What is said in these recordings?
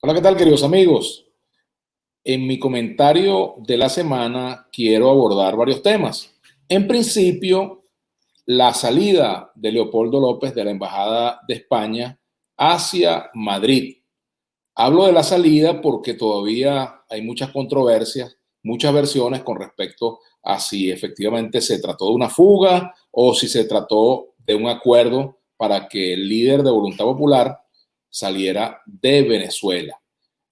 Hola, ¿qué tal, queridos amigos? En mi comentario de la semana quiero abordar varios temas. En principio, la salida de Leopoldo López de la Embajada de España hacia Madrid. Hablo de la salida porque todavía hay muchas controversias, muchas versiones con respecto a si efectivamente se trató de una fuga o si se trató de un acuerdo para que el líder de Voluntad Popular saliera de Venezuela.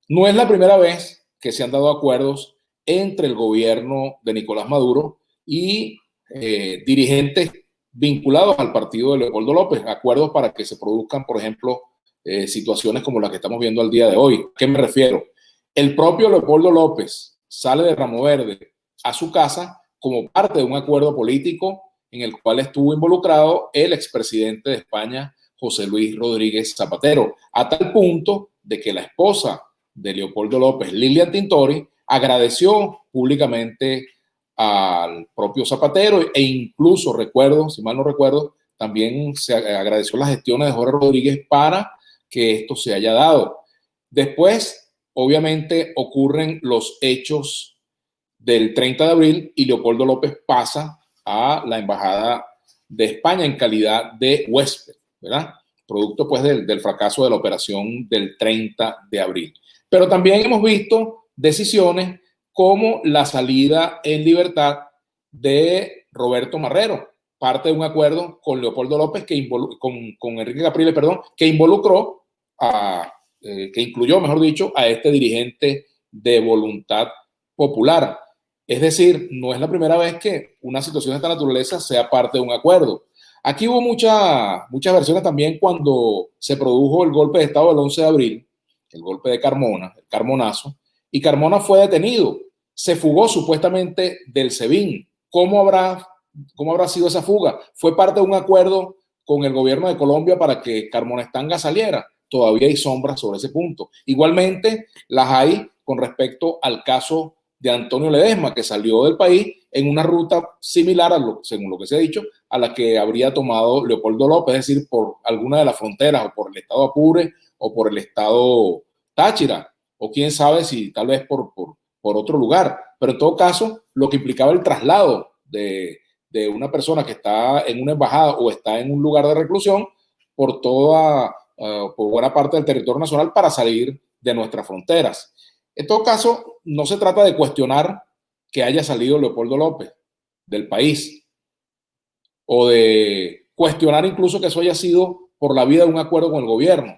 No es la primera vez que se han dado acuerdos entre el gobierno de Nicolás Maduro y dirigentes vinculados al partido de Leopoldo López, acuerdos para que se produzcan, por ejemplo, situaciones como las que estamos viendo al día de hoy. ¿A qué me refiero? El propio Leopoldo López sale de Ramo Verde a su casa como parte de un acuerdo político en el cual estuvo involucrado el expresidente de España, José Luis Rodríguez Zapatero, a tal punto de que la esposa de Leopoldo López, Lilian Tintori, agradeció públicamente al propio Zapatero e incluso recuerdo, si mal no recuerdo, también se agradeció las gestiones de Jorge Rodríguez para que esto se haya dado. Después, obviamente, ocurren los hechos del 30 de abril y Leopoldo López pasa a la Embajada de España en calidad de huésped, ¿verdad? Producto pues del fracaso de la operación del 30 de abril. Pero también hemos visto decisiones como la salida en libertad de Roberto Marrero, parte de un acuerdo con Leopoldo López, con Enrique Capriles, perdón, que involucró que incluyó, mejor dicho, a este dirigente de Voluntad Popular. Es decir, no es la primera vez que una situación de esta naturaleza sea parte de un acuerdo. Aquí hubo muchas versiones también cuando se produjo el golpe de Estado del 11 de abril, el golpe de Carmona, el Carmonazo, y Carmona fue detenido. Se fugó supuestamente del SEBIN. ¿Cómo habrá sido esa fuga? ¿Fue parte de un acuerdo con el gobierno de Colombia para que Carmona Estanga saliera? Todavía hay sombras sobre ese punto. Igualmente las hay con respecto al caso de Antonio Ledesma, que salió del país en una ruta similar, según lo que se ha dicho, a la que habría tomado Leopoldo López, es decir, por alguna de las fronteras, o por el estado Apure, o por el estado Táchira, o quién sabe si tal vez por otro lugar. Pero en todo caso, lo que implicaba el traslado de una persona que está en una embajada o está en un lugar de reclusión por por buena parte del territorio nacional para salir de nuestras fronteras. En todo caso, no se trata de cuestionar que haya salido Leopoldo López del país o de cuestionar incluso que eso haya sido por la vía de un acuerdo con el gobierno.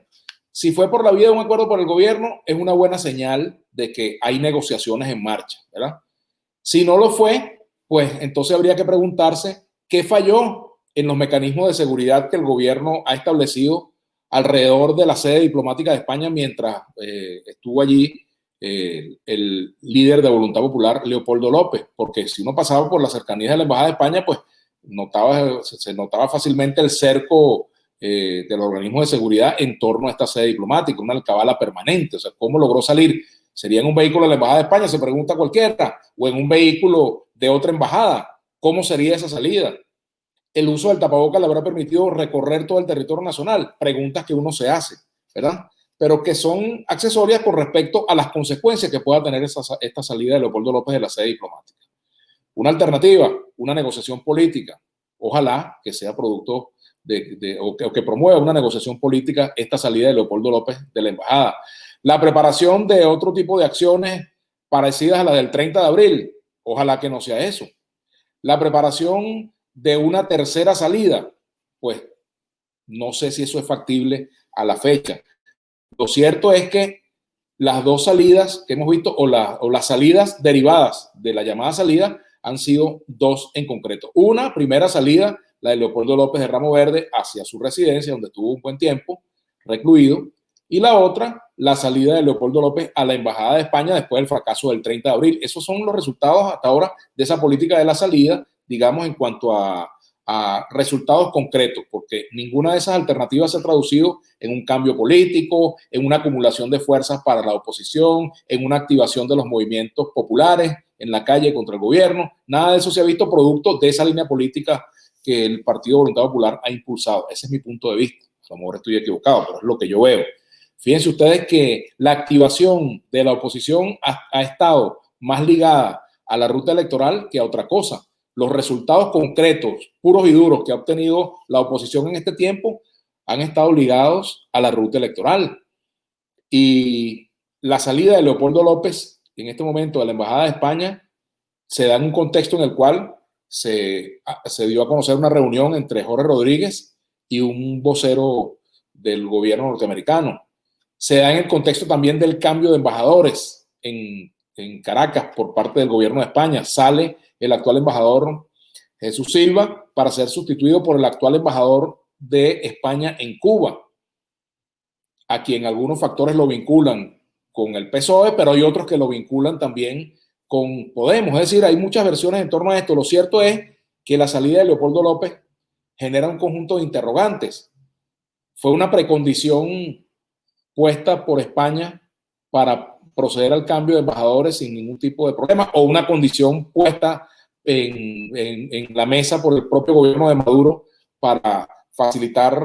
Si fue por la vía de un acuerdo con el gobierno, es una buena señal de que hay negociaciones en marcha, ¿verdad? Si no lo fue, pues entonces habría que preguntarse qué falló en los mecanismos de seguridad que el gobierno ha establecido alrededor de la sede diplomática de España mientras estuvo allí el líder de Voluntad Popular, Leopoldo López, porque si uno pasaba por la cercanía de la Embajada de España, pues se notaba fácilmente el cerco del organismo de seguridad en torno a esta sede diplomática, una alcabala permanente. O sea, ¿cómo logró salir? ¿Sería en un vehículo de la Embajada de España? Se pregunta cualquiera, o en un vehículo de otra embajada. ¿Cómo sería esa salida? ¿El uso del tapabocas le habrá permitido recorrer todo el territorio nacional? Preguntas que uno se hace, ¿verdad? Pero que son accesorias con respecto a las consecuencias que pueda tener esta salida de Leopoldo López de la sede diplomática. Una alternativa, una negociación política. Ojalá que sea producto o que promueva una negociación política esta salida de Leopoldo López de la embajada. La preparación de otro tipo de acciones parecidas a la del 30 de abril. Ojalá que no sea eso. La preparación de una tercera salida, pues no sé si eso es factible a la fecha. Lo cierto es que las dos salidas que hemos visto, o las salidas derivadas de la llamada salida, han sido dos en concreto. Una primera salida, la de Leopoldo López de Ramo Verde hacia su residencia, donde estuvo un buen tiempo recluido, y la otra, la salida de Leopoldo López a la Embajada de España después del fracaso del 30 de abril. Esos son los resultados hasta ahora de esa política de la salida, digamos, en cuanto a resultados concretos, porque ninguna de esas alternativas se ha traducido en un cambio político, en una acumulación de fuerzas para la oposición, en una activación de los movimientos populares en la calle contra el gobierno. Nada de eso se ha visto producto de esa línea política que el Partido Voluntad Popular ha impulsado. Ese es mi punto de vista. A lo mejor estoy equivocado, pero es lo que yo veo. Fíjense ustedes que la activación de la oposición ha estado más ligada a la ruta electoral que a otra cosa. Los resultados concretos, puros y duros, que ha obtenido la oposición en este tiempo han estado ligados a la ruta electoral. Y la salida de Leopoldo López en este momento de la Embajada de España se da en un contexto en el cual se dio a conocer una reunión entre Jorge Rodríguez y un vocero del gobierno norteamericano. Se da en el contexto también del cambio de embajadores en Caracas por parte del gobierno de España. Sale el actual embajador Jesús Silva para ser sustituido por el actual embajador de España en Cuba, a quien algunos factores lo vinculan con el PSOE, pero hay otros que lo vinculan también con Podemos. Es decir, hay muchas versiones en torno a esto. Lo cierto es que la salida de Leopoldo López genera un conjunto de interrogantes. Fue una precondición puesta por España para proceder al cambio de embajadores sin ningún tipo de problema, o una condición puesta en la mesa por el propio gobierno de Maduro para facilitar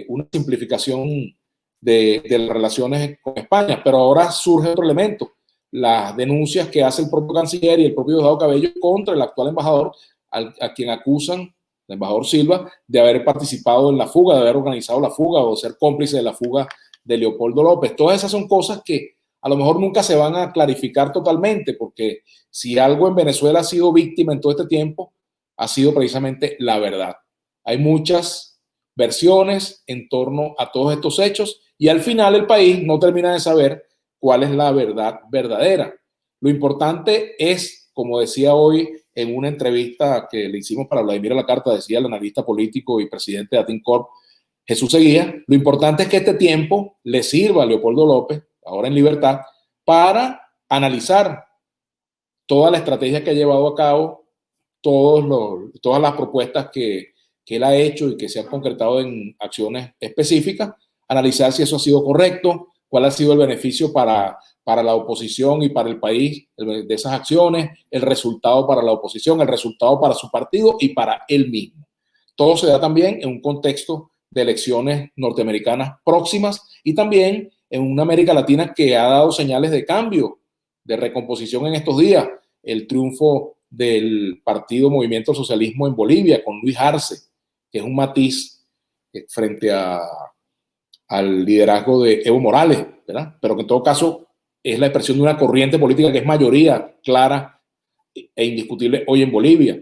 una simplificación de las relaciones con España. Pero ahora surge otro elemento: las denuncias que hace el propio canciller y el propio Diosdado Cabello contra el actual embajador, a quien acusan, el embajador Silva, de haber participado en la fuga, de haber organizado la fuga o ser cómplice de la fuga de Leopoldo López. Todas esas son cosas que a lo mejor nunca se van a clarificar totalmente, porque si algo en Venezuela ha sido víctima en todo este tiempo, ha sido precisamente la verdad. Hay muchas versiones en torno a todos estos hechos y al final el país no termina de saber cuál es la verdad verdadera. Lo importante es, como decía hoy en una entrevista que le hicimos para Vladimir a la Carta, decía el analista político y presidente de Atincorp, Jesús Seguía, lo importante es que este tiempo le sirva a Leopoldo López, ahora en libertad, para analizar toda la estrategia que ha llevado a cabo, todas las propuestas que él ha hecho y que se han concretado en acciones específicas, analizar si eso ha sido correcto, cuál ha sido el beneficio para la oposición y para el país de esas acciones, el resultado para la oposición, el resultado para su partido y para él mismo. Todo se da también en un contexto de elecciones norteamericanas próximas y también en una América Latina que ha dado señales de cambio, de recomposición en estos días. El triunfo del partido Movimiento Socialismo en Bolivia con Luis Arce, que es un matiz frente al liderazgo de Evo Morales, ¿verdad? Pero que en todo caso es la expresión de una corriente política que es mayoría clara e indiscutible hoy en Bolivia.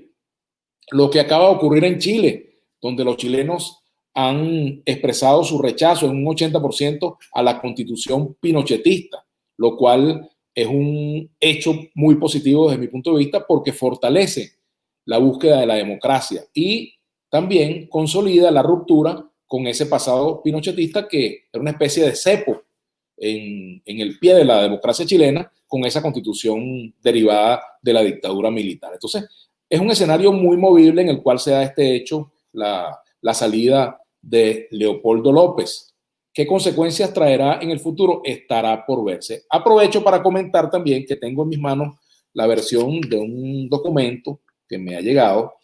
Lo que acaba de ocurrir en Chile, donde los chilenos han expresado su rechazo en un 80% a la constitución pinochetista, lo cual es un hecho muy positivo desde mi punto de vista porque fortalece la búsqueda de la democracia y también consolida la ruptura con ese pasado pinochetista que era una especie de cepo en el pie de la democracia chilena con esa constitución derivada de la dictadura militar. Entonces, es un escenario muy movible en el cual se da este hecho, la salida de Leopoldo López. ¿Qué consecuencias traerá en el futuro? Estará por verse. Aprovecho para comentar también que tengo en mis manos la versión de un documento que me ha llegado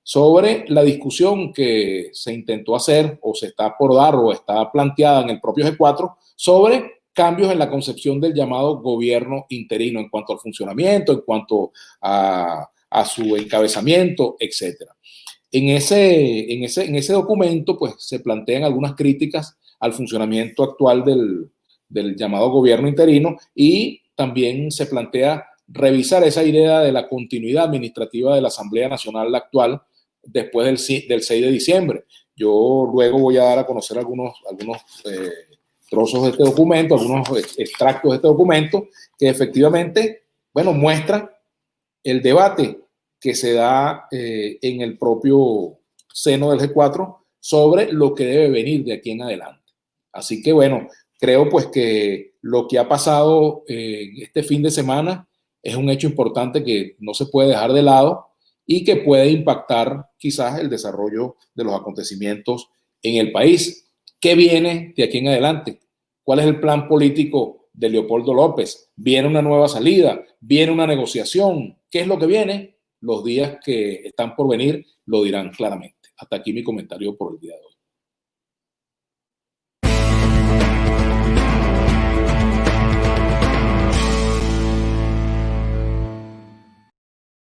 sobre la discusión que se intentó hacer o se está por dar o está planteada en el propio G4 sobre cambios en la concepción del llamado gobierno interino en cuanto al funcionamiento, en cuanto a su encabezamiento, etcétera. En ese documento pues, se plantean algunas críticas al funcionamiento actual del llamado gobierno interino y también se plantea revisar esa idea de la continuidad administrativa de la Asamblea Nacional actual después del 6 de diciembre. Yo luego voy a dar a conocer algunos trozos de este documento, algunos extractos de este documento que efectivamente, bueno, muestran el debate que se da en el propio seno del G4 sobre lo que debe venir de aquí en adelante. Así que bueno, creo pues que lo que ha pasado este fin de semana es un hecho importante que no se puede dejar de lado y que puede impactar quizás el desarrollo de los acontecimientos en el país. ¿Qué viene de aquí en adelante? ¿Cuál es el plan político de Leopoldo López? ¿Viene una nueva salida? ¿Viene una negociación? ¿Qué es lo que viene? Los días que están por venir lo dirán claramente. Hasta aquí mi comentario por el día de hoy.